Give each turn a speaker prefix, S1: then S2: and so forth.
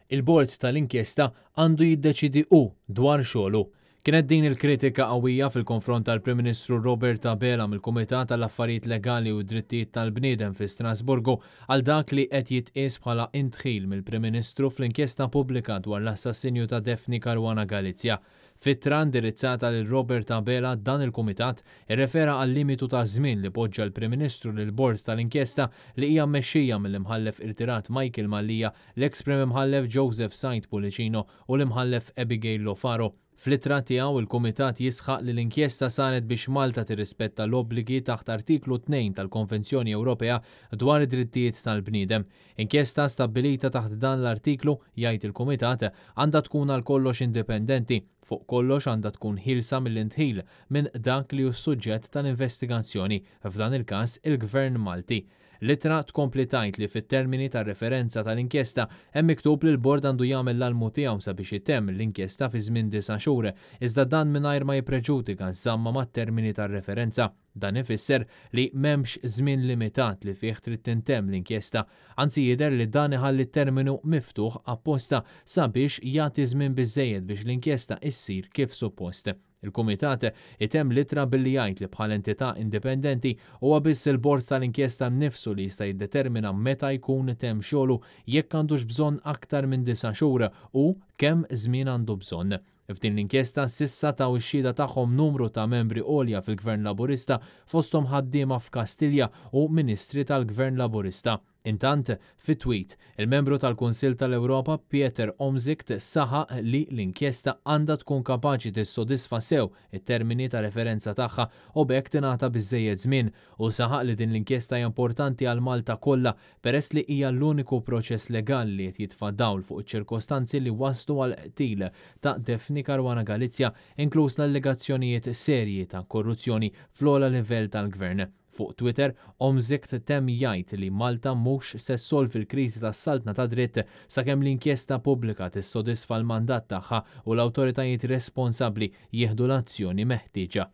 S1: Il-bord tal-inkjesta għandu jiddeċidi dwar xogħlu. Kienet din il-kritika qawwija fil-konfront tal-Prim Ministru Robert Abela mill-Kumitat tal-Affarijiet Legali u Drittijiet tal-Bniedem fi Strasburgu għal dak li qed jitqies bħala intħil mill-Prim Ministru fl-inkjesta pubblika dwar l-assassinju ta' Daphne Caruana Galizia. Fittra indirizzata lil Robert Abela dan il-Kumitat irrefera għal limitu ta' żmien li poġġa l-Prim Ministru lil bord tal-inkjesta li hija mmexxija mill-imħallef irtirat Michael Mallia, l-eks Prim Imħallef Joseph Said Pulicino u l-imħallef Abigail Lofaro. Fl-ittra tiegħu il-Kumitat jisħaq li l-inkjesta saret biex Malta tirrispetta l-obbligi taħt artiklu 2 tal-Konvenzjoni Ewropea dwar id-drittijiet tal-bniedem. Inkjesta stabbilita taħt dan l-artiklu, jgħid il-Kumitat, għandha tkun għal kollox indipendenti, fuq kollox għandha tkun ħilsa mill-intħil minn dak li hu s-suġġett tal-investigazzjoni, f'dan il-każ il-Gvern Malti. L-ittra tkompli tgħid li fit-termini tar-referenza tal-inkjesta hemm miktub li l-bord għandu jagħmel l-almu tiegħu sabiex itemm l-inkjesta fi żmien 9 xhur, iżda dan mingħajr ma jippreġudika żamma mat-termini tar-referenza. Dan ifisser li m'hemmx żmien limitat li fih trid tintemm l-inkjesta, anzi jidher li dan iħalli t-terminu miftuħ apposta sabiex jagħti żmien biżżejjed biex l-inkjesta issir kif suppost. Il-Kumitat itemm litra billi jgħid li bħala entità indipendenti huwa biss il-bord tal-inkjesta nnifsu li jista' jiddetermina meta jkun itemm xogħlu jekk għandux bżonn aktar minn 9 xhur u kemm żmien għandu bżonn. F'din l-inkjesta sissa taw ix-xhieda tagħhom numru ta' membri għolja fil-Gvern Laburista fosthom ħaddiema f'Kastilja u Ministri tal-Gvern Laburista. Intant, fit-tweet, il-membru tal-Kunsill tal-Ewropa Pieter Omzikt saħaq li l-inkjesta għandha tkun kapaċi tissodisfa sew it-termini ta' referenza tagħha u b'hekk tingħata biżżejjed żmien u saħaq li din l-inkjesta hija importanti għal Malta kollha peress li hija l-uniku proċess legali li qed jitfa' dawl fuq iċ-ċirkostanzi li waslu għal qtil ta' Daphne Caruana Galizia, inkluż l-allegazzjonijiet serji ta' korruzzjoni fl-ogħla livell tal-Gvern. Fuq Twitter, Omzikt temm jgħid li Malta mhux se ssolvi l-kriżi tas-saltna ta' dritt sakemm l-inkjesta pubblika tissodisfa l-mandat tagħha u l-awtoritajiet responsabbli jieħdu l-azzjoni meħtieġa.